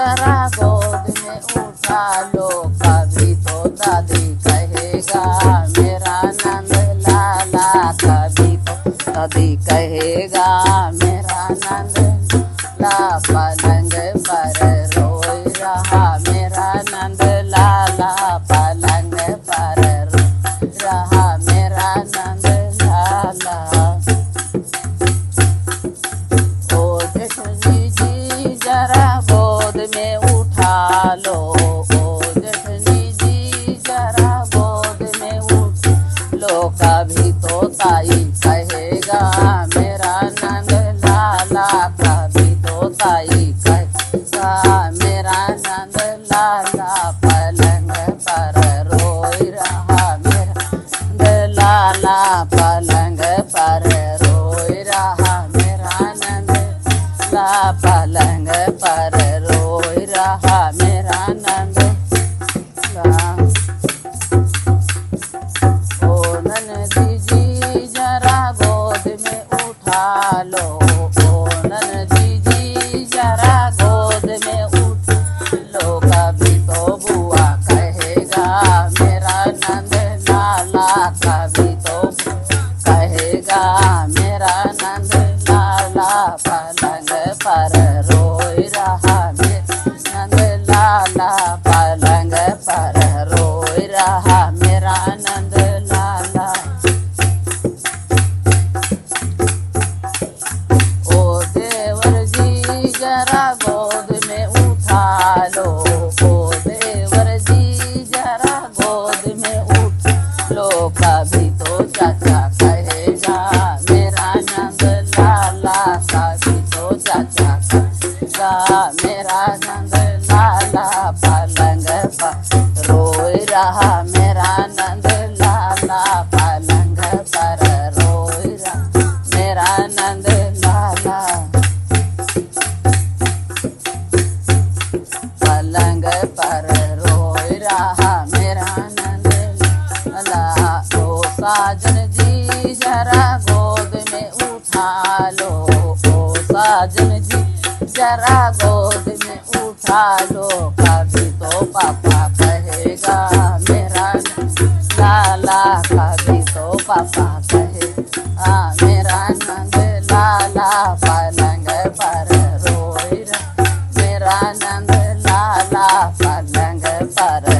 जरा गोद में उठा लो, कभी तो दादी कहेगा मेरा नंद लाला, कभी तो दादी कहेगा मेरा नंद ला। पलंग पर रोई रहा मेरा नंद लाला, पलंग पर रोई रहा मेरा नंद लाला। ओ जेठनी जी जरा गोद में उठा लो, ओ जेठनी जी जरा गोद में उठ लो, कभी तो ताई कहेगा मेरा नंद लाला, कभी तो ताई कहेगा मेरा नंद लाला। पलंग पर रोई रहा मेरा नंद लाला, पलंग पर रोई रहा मेरा नंद ला। पलंग पर रोई रहा मेरा नंद ला। ओ नंदी जी जरा गोद में उठा लो, ओ नंदी जी जरा गोद में उठ लो, कभी तो बुआ कहेगा मेरा नंद लाला, कभी तो कहेगा मेरा नंद लाला। पलंग पर रोई रहा मेरा नंद लाला, पलंग पर रोई रहा मेरा नंद लाला। ओ देवर जी जरा गोद में उठा लो, ओ देवर जी जरा गोद में उठ लो, कभी तो चाचा कहेगा मेरा नंद लाला, कभी तो चाचा कहेगा मेरा नंद लाला। पलंग पर रोई रहा मेरा नंद लाला, पलंग पर रोई रहा मेरा नंद लाला। पलंग पर रोई रहा मेरा नंद लाला। ओ साजन जी जरा गोद में उठा लो, ओ साजन जी जरा गोद में उठा लो, कभी तो पापा कहेगा मेरा नंद लाला, कभी तो पापा कहेगा मेरा नंद लाला। पलंग पर रोई रहा मेरा नंद लाला, पलंग पर